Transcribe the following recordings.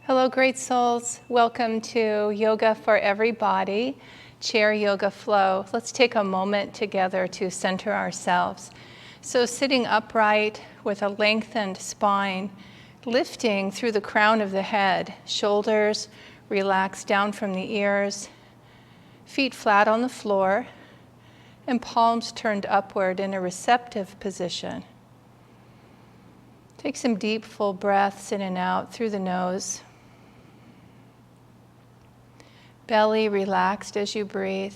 Hello, great souls. Welcome to Yoga for Everybody, Chair Yoga Flow. Let's take a moment together to center ourselves. So sitting upright with a lengthened spine, lifting through the crown of the head, shoulders relaxed down from the ears, feet flat on the floor, and palms turned upward in a receptive position. Take some deep, full breaths in and out through the nose. Belly relaxed as you breathe.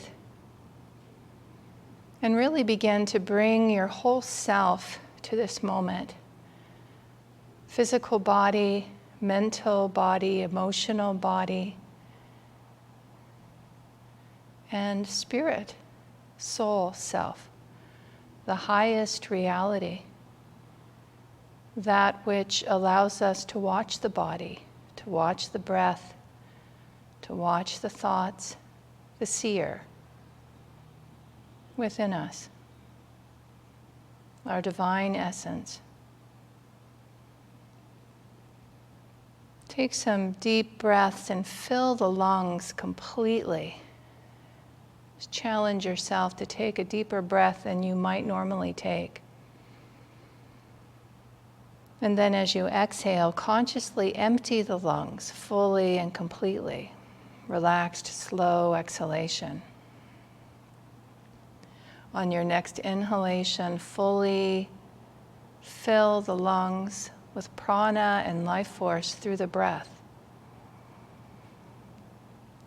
And really begin to bring your whole self to this moment. Physical body, mental body, emotional body, and spirit, soul, self, the highest reality. That which allows us to watch the body, to watch the breath, to watch the thoughts, the seer within us, our divine essence. Take some deep breaths and fill the lungs completely. Just challenge yourself to take a deeper breath than you might normally take. And then as you exhale, consciously empty the lungs fully and completely. Relaxed, slow exhalation. On your next inhalation, fully fill the lungs with prana and life force through the breath.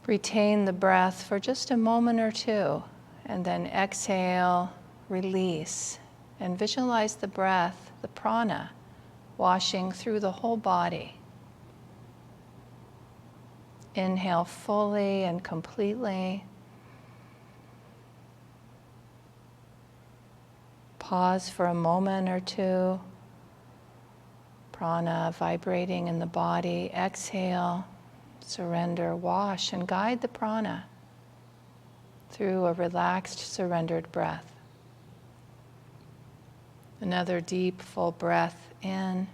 Retain the breath for just a moment or two, and then exhale, release, and visualize the breath, the prana, washing through the whole body. Inhale fully and completely. Pause for a moment or two. Prana vibrating in the body. Exhale, surrender, wash, and guide the prana through a relaxed, surrendered breath. Another deep, full breath in.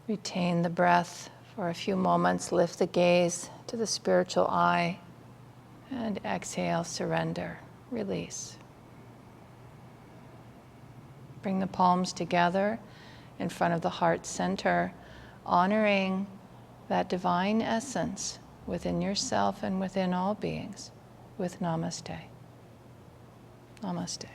Retain the breath for a few moments. Lift the gaze to the spiritual eye. And exhale, surrender, release. Bring the palms together in front of the heart center, honoring that divine essence within yourself and within all beings with Namaste. Namaste.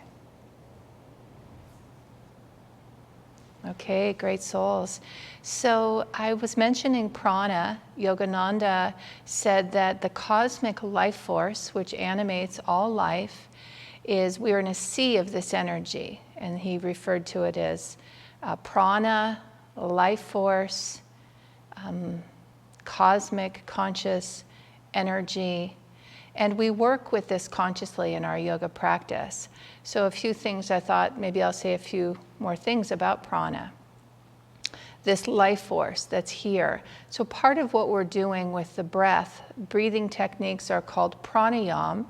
Okay, great souls. So I was mentioning prana. Yogananda said that the cosmic life force, which animates all life, we're in a sea of this energy. And he referred to it as prana, life force, cosmic conscious energy. And we work with this consciously in our yoga practice. So a few things I thought, maybe I'll say a few more things about prana. This life force that's here. So part of what we're doing with the breath, breathing techniques are called pranayama.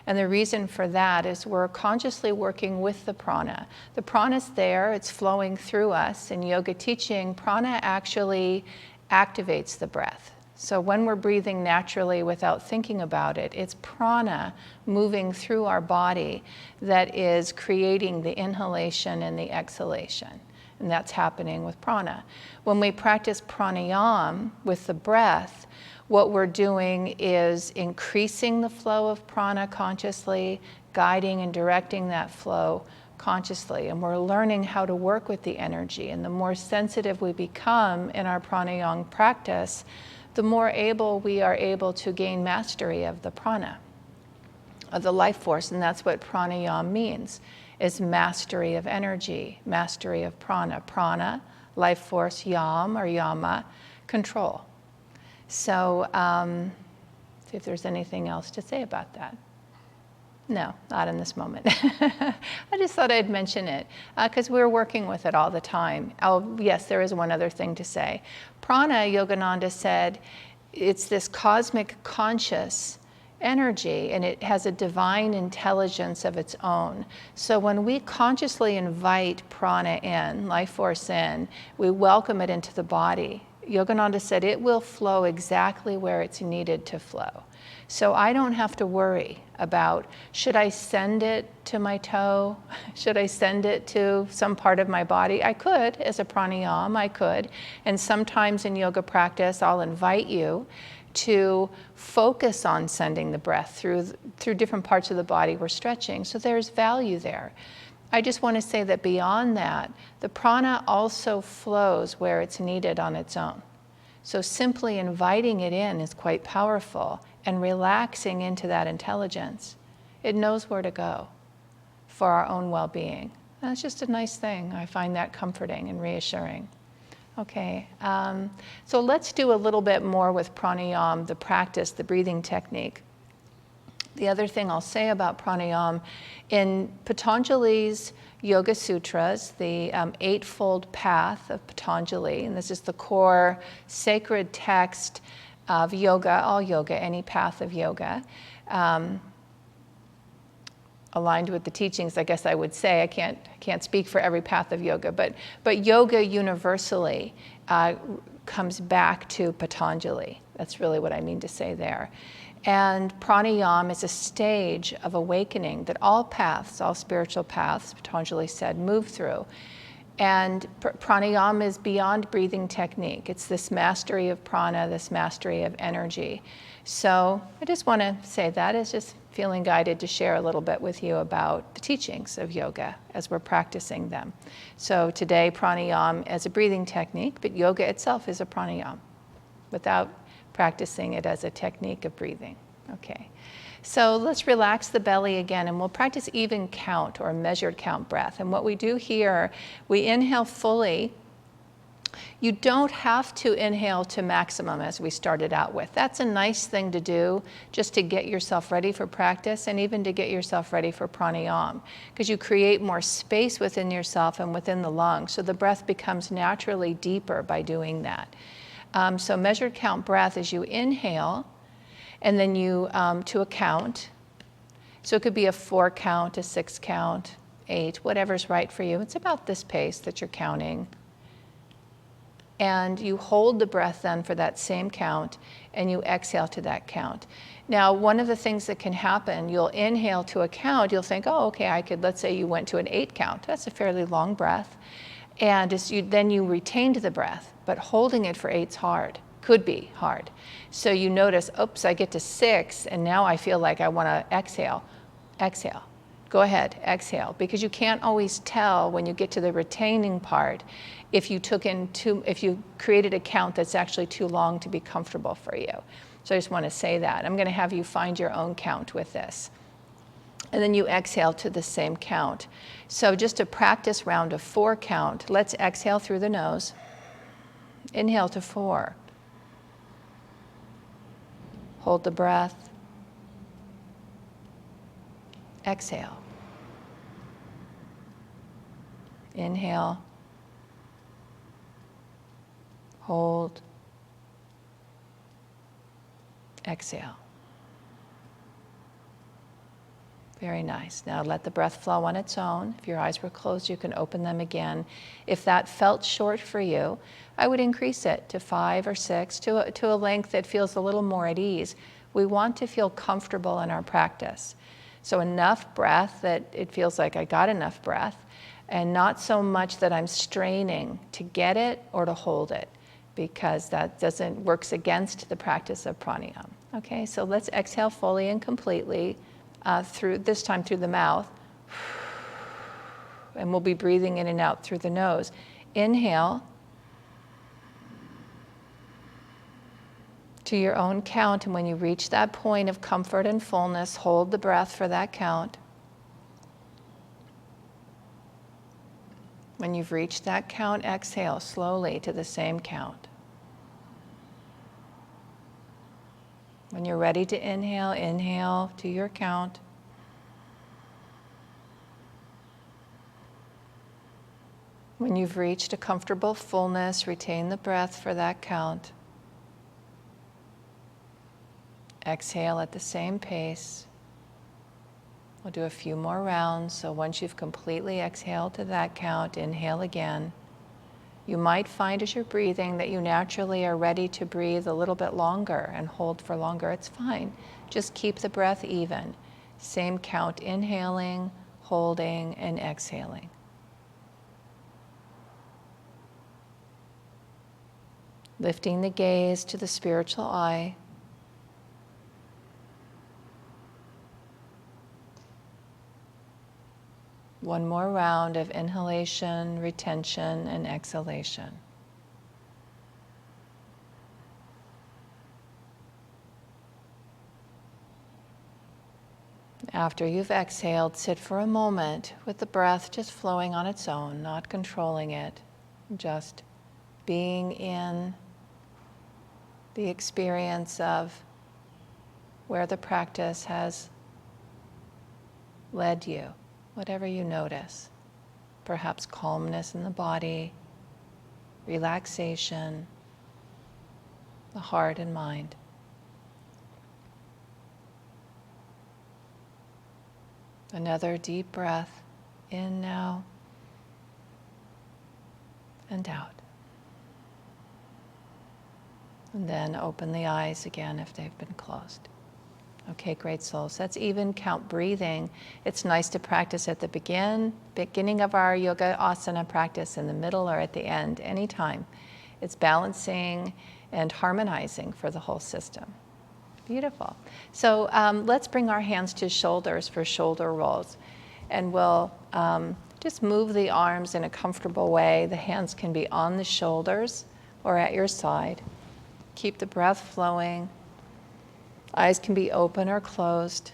And the reason for that is we're consciously working with the prana. The prana's there, it's flowing through us. In yoga teaching, prana actually activates the breath. So when we're breathing naturally without thinking about it, it's prana moving through our body that is creating the inhalation and the exhalation. And that's happening with prana. When we practice pranayama with the breath, what we're doing is increasing the flow of prana consciously, guiding and directing that flow consciously. And we're learning how to work with the energy. And the more sensitive we become in our pranayama practice, the more we are able to gain mastery of the prana, of the life force. And that's what pranayama means, is mastery of energy, mastery of prana. Prana, life force, yam or yama, control. So see if there's anything else to say about that. No, not in this moment. I just thought I'd mention it because we're working with it all the time. Oh, yes, there is one other thing to say. Prana, Yogananda said, it's this cosmic conscious energy, and it has a divine intelligence of its own. So when we consciously invite prana in, life force in, we welcome it into the body. Yogananda said it will flow exactly where it's needed to flow. So I don't have to worry about, should I send it to my toe? Should I send it to some part of my body? I could, as a pranayama, I could. And sometimes in yoga practice, I'll invite you to focus on sending the breath through different parts of the body we're stretching. So there's value there. I just want to say that beyond that, the prana also flows where it's needed on its own. So simply inviting it in is quite powerful, and relaxing into that intelligence. It knows where to go for our own well-being. That's just a nice thing. I find that comforting and reassuring. Okay, so let's do a little bit more with pranayama, the practice, the breathing technique. The other thing I'll say about pranayama, in Patanjali's Yoga Sutras, the Eightfold Path of Patanjali, and this is the core sacred text of yoga, all yoga, any path of yoga, aligned with the teachings, I guess I would say. I can't speak for every path of yoga, but yoga universally comes back to Patanjali. That's really what I mean to say there. And pranayama is a stage of awakening that all paths, all spiritual paths, Patanjali said, move through. And pranayama is beyond breathing technique. It's this mastery of prana, this mastery of energy. So I just want to say that is just feeling guided to share a little bit with you about the teachings of yoga as we're practicing them. So today, pranayama as a breathing technique, but yoga itself is a pranayama without practicing it as a technique of breathing. Okay. So let's relax the belly again, and we'll practice even count or measured count breath. And what we do here, we inhale fully. You don't have to inhale to maximum as we started out with. That's a nice thing to do just to get yourself ready for practice and even to get yourself ready for pranayama, because you create more space within yourself and within the lungs. So the breath becomes naturally deeper by doing that. So measured count breath is you inhale, and then you, to a count. So it could be a 4 count, a 6 count, 8, whatever's right for you. It's about this pace that you're counting. And you hold the breath then for that same count, and you exhale to that count. Now, one of the things that can happen, you'll inhale to a count, you'll think, oh, okay, I could, let's say you went to an 8 count. That's a fairly long breath. And then you retained the breath, but holding it for 8's hard. Could be hard. So you notice, oops, I get to 6, and now I feel like I want to exhale. Exhale. Go ahead, exhale. Because you can't always tell when you get to the retaining part if you if you created a count that's actually too long to be comfortable for you. So I just want to say that. I'm going to have you find your own count with this. And then you exhale to the same count. So just a practice round of 4 count. Let's exhale through the nose. Inhale to 4. Hold the breath. Exhale. Inhale. Hold. Exhale. Very nice. Now let the breath flow on its own. If your eyes were closed, you can open them again. If that felt short for you, I would increase it to 5 or 6, to a length that feels a little more at ease. We want to feel comfortable in our practice. So enough breath that it feels like I got enough breath, and not so much that I'm straining to get it or to hold it, because that works against the practice of pranayama. Okay, so let's exhale fully and completely. This time through the mouth, and we'll be breathing in and out through the nose. Inhale to your own count, and when you reach that point of comfort and fullness, hold the breath for that count. When you've reached that count, exhale slowly to the same count. When you're ready to inhale, inhale to your count. When you've reached a comfortable fullness, retain the breath for that count. Exhale at the same pace. We'll do a few more rounds, so once you've completely exhaled to that count, inhale again. You might find as you're breathing that you naturally are ready to breathe a little bit longer and hold for longer. It's fine. Just keep the breath even. Same count, inhaling, holding, and exhaling. Lifting the gaze to the spiritual eye. One more round of inhalation, retention, and exhalation. After you've exhaled, sit for a moment with the breath just flowing on its own, not controlling it, just being in the experience of where the practice has led you. Whatever you notice, perhaps calmness in the body, relaxation, the heart and mind. Another deep breath in now and out. And then open the eyes again if they've been closed. Okay, great souls. That's even count breathing. It's nice to practice at the beginning of our yoga asana practice, in the middle, or at the end, anytime. It's balancing and harmonizing for the whole system. Beautiful. So let's bring our hands to shoulders for shoulder rolls. And we'll just move the arms in a comfortable way. The hands can be on the shoulders or at your side. Keep the breath flowing. Eyes can be open or closed.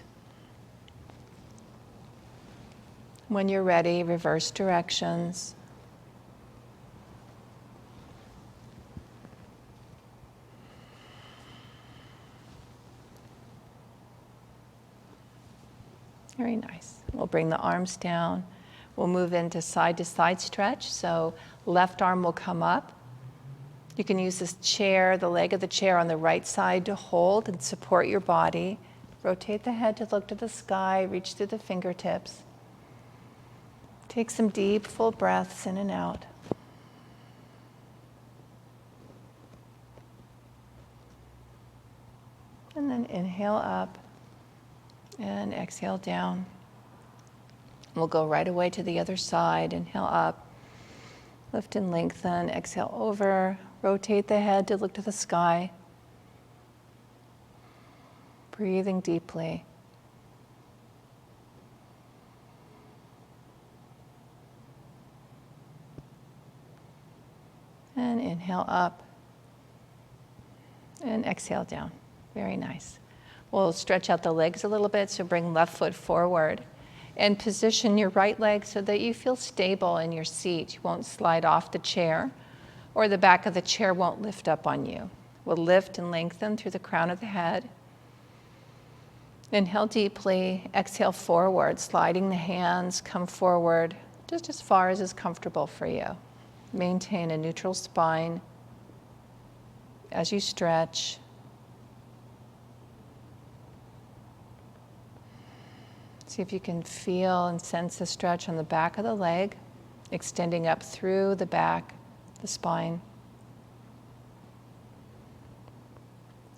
When you're ready, reverse directions. Very nice. We'll bring the arms down. We'll move into side to side stretch. So left arm will come up. You can use this chair, the leg of the chair on the right side to hold and support your body. Rotate the head to look to the sky, reach through the fingertips. Take some deep, full breaths in and out. And then inhale up and exhale down. We'll go right away to the other side. Inhale up, lift and lengthen, exhale over. Rotate the head to look to the sky. Breathing deeply. And inhale up. And exhale down. Very nice. We'll stretch out the legs a little bit, so bring left foot forward. And position your right leg so that you feel stable in your seat. You won't slide off the chair, or the back of the chair won't lift up on you. We'll lift and lengthen through the crown of the head. Inhale deeply, exhale forward, sliding the hands, come forward, just as far as is comfortable for you. Maintain a neutral spine as you stretch. See if you can feel and sense the stretch on the back of the leg, extending up through the back, the spine.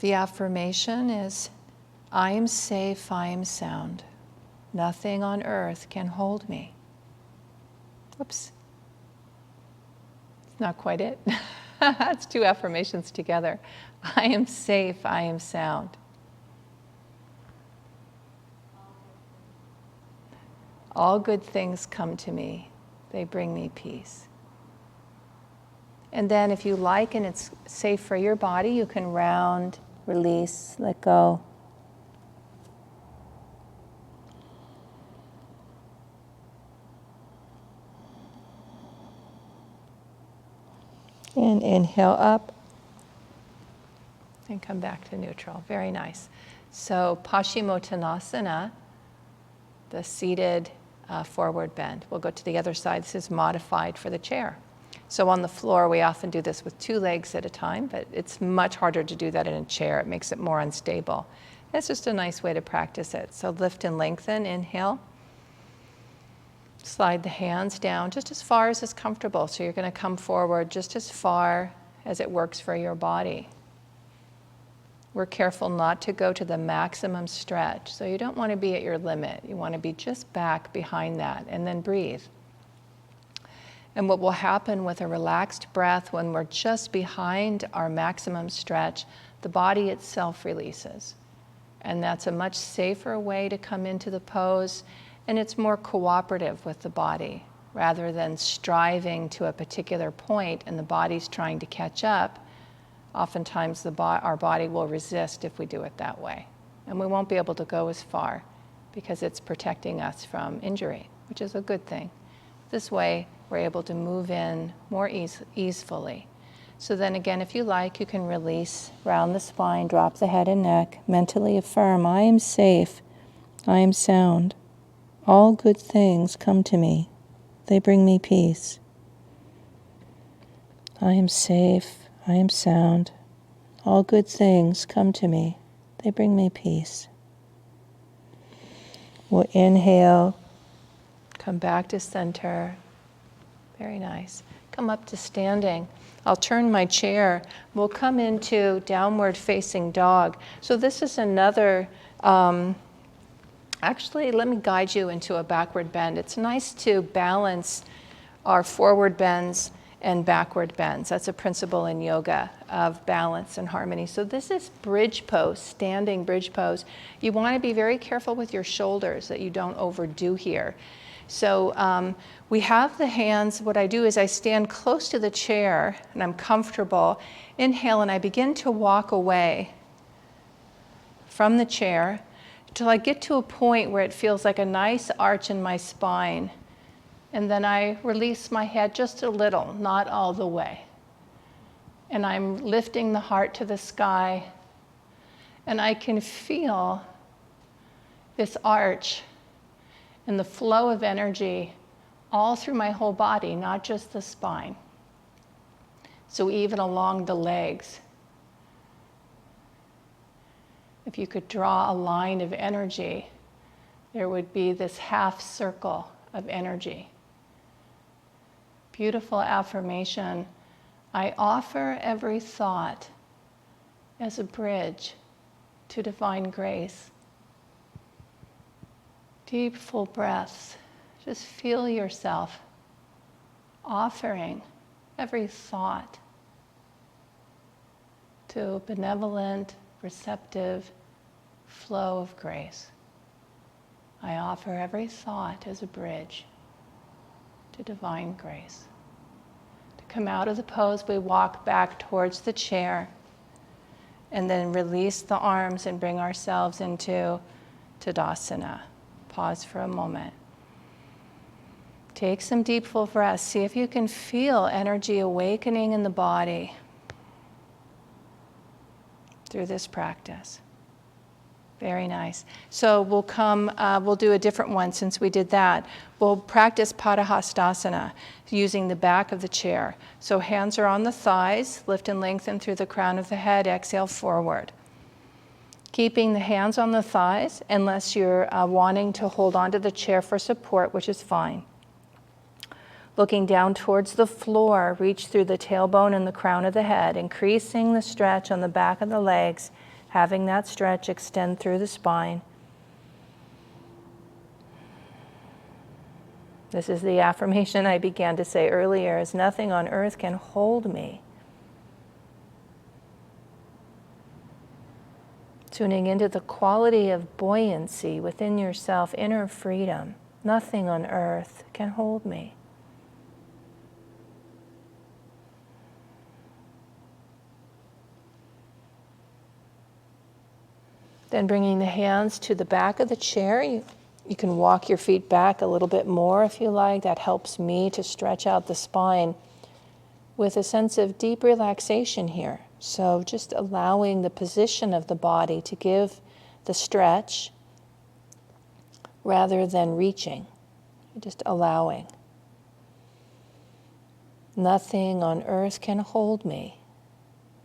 The affirmation is, I am safe, I am sound. Nothing on earth can hold me. Oops. It's not quite it. That's two affirmations together. I am safe, I am sound. All good things come to me. They bring me peace. And then if you like and it's safe for your body, you can round, release, let go. And inhale up and come back to neutral. Very nice. So Paschimottanasana, the seated forward bend. We'll go to the other side. This is modified for the chair. So on the floor, we often do this with 2 legs at a time, but it's much harder to do that in a chair. It makes it more unstable. It's just a nice way to practice it. So lift and lengthen, inhale. Slide the hands down just as far as is comfortable. So you're going to come forward just as far as it works for your body. We're careful not to go to the maximum stretch. So you don't want to be at your limit. You want to be just back behind that, and then breathe. And what will happen with a relaxed breath when we're just behind our maximum stretch, the body itself releases. And that's a much safer way to come into the pose, and it's more cooperative with the body rather than striving to a particular point and the body's trying to catch up. Oftentimes our body will resist if we do it that way. And we won't be able to go as far because it's protecting us from injury, which is a good thing. This way, we're able to move in more easily. So then again, if you like, you can release, round the spine, drop the head and neck, mentally affirm, I am safe, I am sound. All good things come to me. They bring me peace. I am safe, I am sound. All good things come to me. They bring me peace. We'll inhale, come back to center. Very nice. Come up to standing. I'll turn my chair. We'll come into downward facing dog. So this is another, actually, let me guide you into a backward bend. It's nice to balance our forward bends and backward bends. That's a principle in yoga of balance and harmony. So this is bridge pose, standing bridge pose. You want to be very careful with your shoulders that you don't overdo here. So we have the hands. What I do is I stand close to the chair and I'm comfortable. Inhale, and I begin to walk away from the chair till I get to a point where it feels like a nice arch in my spine. And then I release my head just a little, not all the way. And I'm lifting the heart to the sky. And I can feel this arch and the flow of energy all through my whole body, not just the spine. So even along the legs. If you could draw a line of energy, there would be this half circle of energy. Beautiful affirmation. I offer every thought as a bridge to divine grace. Deep, full breaths. Just feel yourself offering every thought to a benevolent, receptive flow of grace. I offer every thought as a bridge to divine grace. To come out of the pose, we walk back towards the chair and then release the arms and bring ourselves into Tadasana. Pause for a moment. Take some deep, full breaths. See if you can feel energy awakening in the body through this practice. Very nice. So we'll do a different one since we did that. We'll practice padahasthasana using the back of the chair. So hands are on the thighs, lift and lengthen through the crown of the head, exhale forward. Keeping the hands on the thighs unless you're wanting to hold onto the chair for support, which is fine. Looking down towards the floor, reach through the tailbone and the crown of the head, increasing the stretch on the back of the legs, having that stretch extend through the spine. This is the affirmation I began to say earlier, is nothing on earth can hold me. Tuning into the quality of buoyancy within yourself, inner freedom. Nothing on earth can hold me. Then bringing the hands to the back of the chair. You can walk your feet back a little bit more if you like. That helps me to stretch out the spine with a sense of deep relaxation here. So just allowing the position of the body to give the stretch rather than reaching. Just allowing. Nothing on earth can hold me.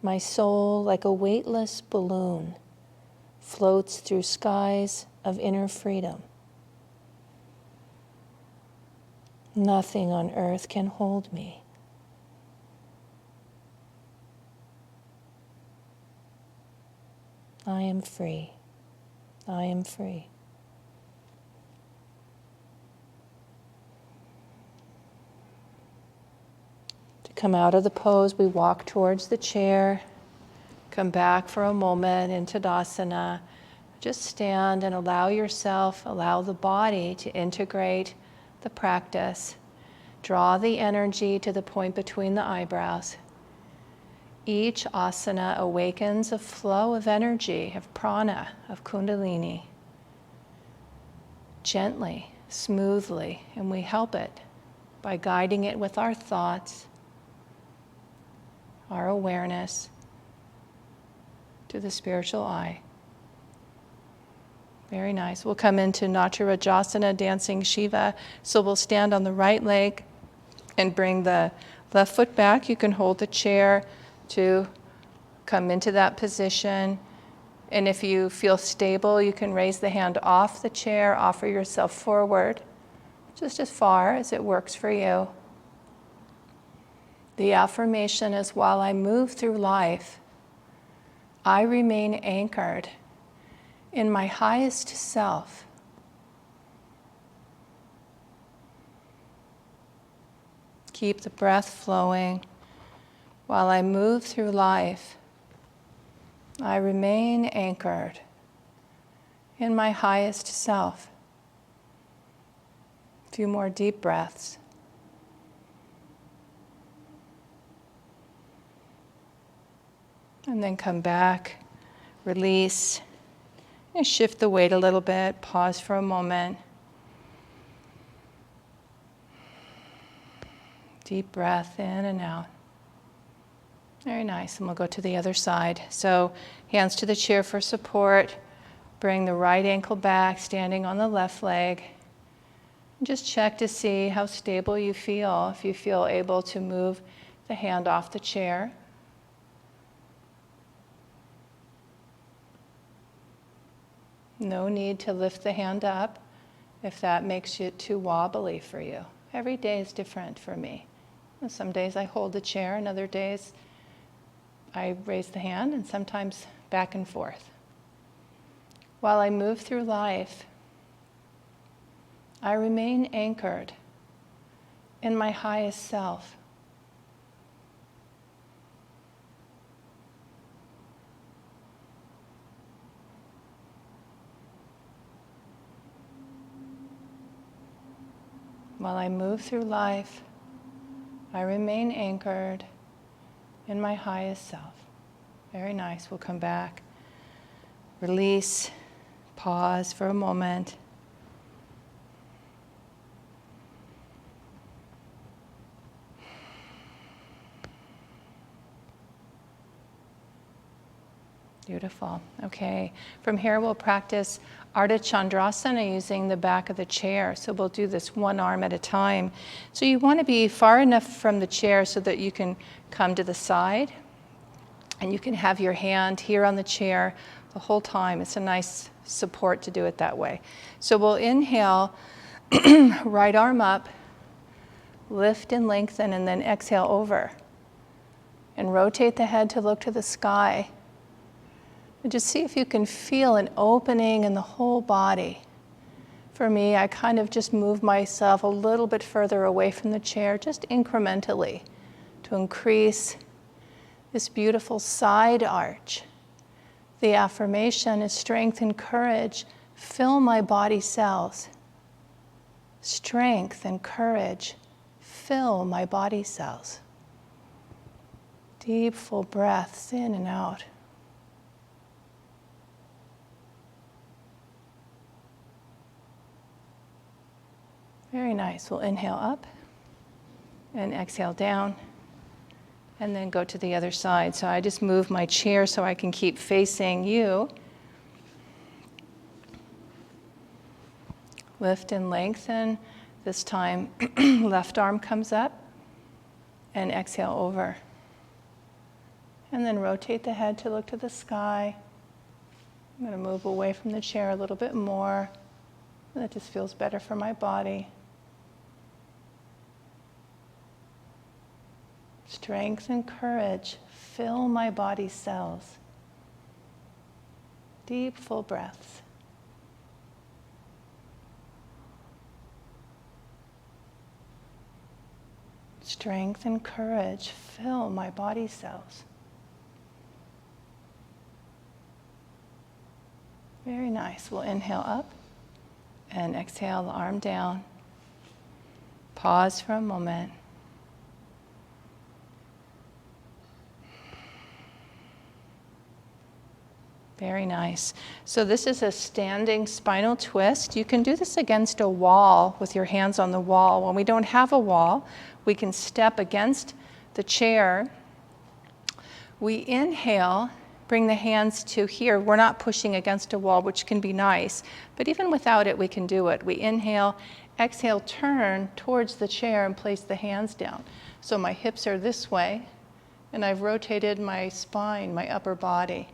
My soul like a weightless balloon floats through skies of inner freedom. Nothing on earth can hold me. I am free. I am free. To come out of the pose, we walk towards the chair, come back for a moment in Tadasana. Just stand and allow yourself, allow the body to integrate the practice. Draw the energy to the point between the eyebrows. Each asana awakens a flow of energy, of prana, of kundalini. Gently, smoothly, and we help it by guiding it with our thoughts, our awareness, to the spiritual eye. Very nice. We'll come into Natarajasana, dancing Shiva. So we'll stand on the right leg and bring the left foot back. You can hold the chair to come into that position. And if you feel stable, you can raise the hand off the chair, offer yourself forward, just as far as it works for you. The affirmation is, while I move through life, I remain anchored in my highest self. Keep the breath flowing. While I move through life, I remain anchored in my highest self. A few more deep breaths. And then come back, release, and shift the weight a little bit. Pause for a moment. Deep breath in and out. Very nice. And we'll go to the other side. So hands to the chair for support. Bring the right ankle back, standing on the left leg. And just check to see how stable you feel. If you feel able to move the hand off the chair. No need to lift the hand up if that makes it too wobbly for you. Every day is different for me. Some days I hold the chair, and other days I raise the hand, and sometimes back and forth. While I move through life, I remain anchored in my highest self. While I move through life, I remain anchored in my highest self. Very nice. We'll come back. Release. Pause for a moment. Beautiful. Okay. From here, we'll practice Ardha Chandrasana using the back of the chair. So we'll do this one arm at a time. So you want to be far enough from the chair so that you can come to the side. And you can have your hand here on the chair the whole time. It's a nice support to do it that way. So we'll inhale, right arm up, lift and lengthen, and then exhale over. And rotate the head to look to the sky. And just see if you can feel an opening in the whole body. For me, I kind of just move myself a little bit further away from the chair, just incrementally, to increase this beautiful side arch. The affirmation is strength and courage fill my body cells. Strength and courage fill my body cells. Deep, full breaths in and out. Very nice. We'll inhale up and exhale down, and then go to the other side. So I just move my chair so I can keep facing you. Lift and lengthen. This time, left arm comes up, and exhale over. And then rotate the head to look to the sky. I'm going to move away from the chair a little bit more. That just feels better for my body. Strength and courage fill my body's cells. Deep, full breaths. Strength and courage fill my body cells. Very nice. We'll inhale up and exhale the arm down. Pause for a moment. Very nice. So this is a standing spinal twist. You can do this against a wall with your hands on the wall. When we don't have a wall, we can step against the chair. We inhale, bring the hands to here. We're not pushing against a wall, which can be nice, but even without it, we can do it. We inhale, exhale, turn towards the chair and place the hands down. So my hips are this way, and I've rotated my spine, my upper body.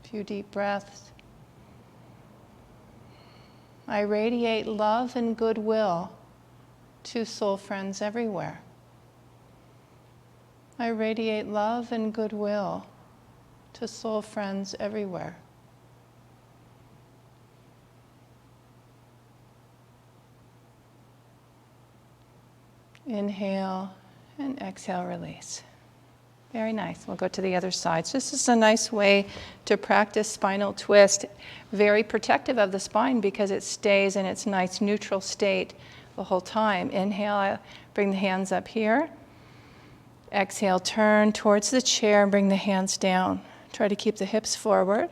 Few deep breaths. I radiate love and goodwill to soul friends everywhere. I radiate love and goodwill to soul friends everywhere. Inhale and exhale, release. Very nice. We'll go to the other side. So this is a nice way to practice spinal twist. Very protective of the spine because it stays in its nice neutral state the whole time. Inhale, I bring the hands up here. Exhale, turn towards the chair and bring the hands down. Try to keep the hips forward.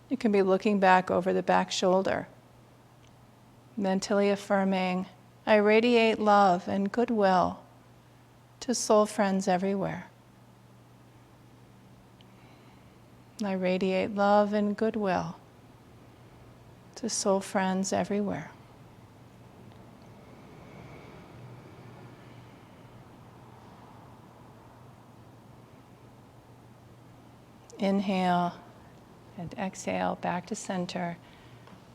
You can be looking back over the back shoulder. Mentally affirming, I radiate love and goodwill to soul friends everywhere. I radiate love and goodwill to soul friends everywhere. Inhale and exhale back to center.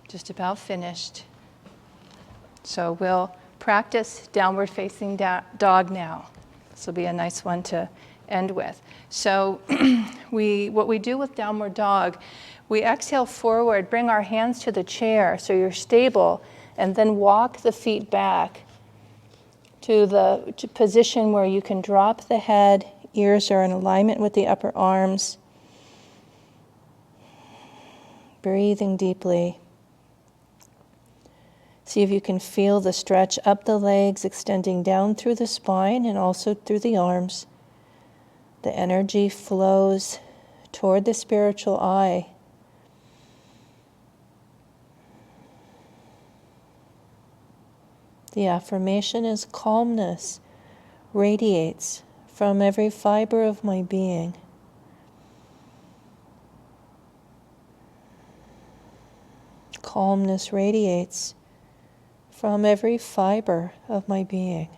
Just about finished. So we'll practice downward facing dog now. This will be a nice one to end with. So what we do with downward dog, we exhale forward, bring our hands to the chair so you're stable, and then walk the feet back to the position where you can drop the head, ears are in alignment with the upper arms. Breathing deeply. See if you can feel the stretch up the legs, extending down through the spine and also through the arms. The energy flows toward the spiritual eye. The affirmation is calmness radiates from every fiber of my being. Calmness radiates from every fiber of my being.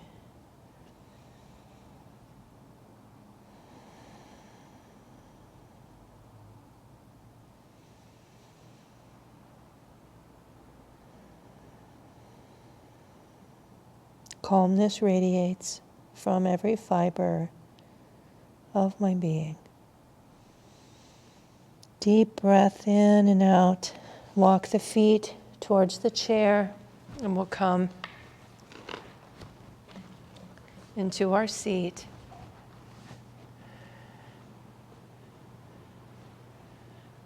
Calmness radiates from every fiber of my being. Deep breath in and out. Walk the feet towards the chair, and we'll come into our seat.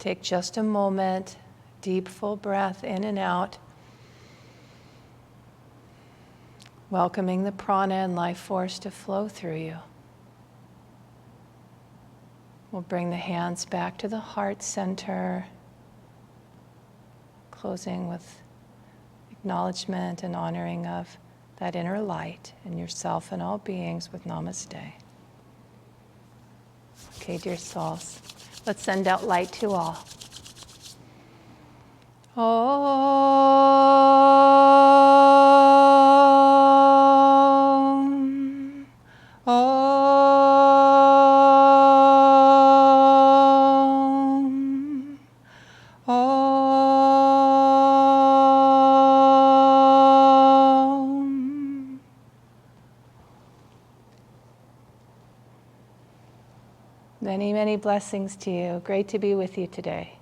Take just a moment, deep full breath in and out. Welcoming the prana and life force to flow through you. We'll bring the hands back to the heart center, closing with acknowledgement and honoring of that inner light in yourself and all beings with namaste. Okay, dear souls, let's send out light to all. Om. Om. Many, many blessings to you. Great to be with you today.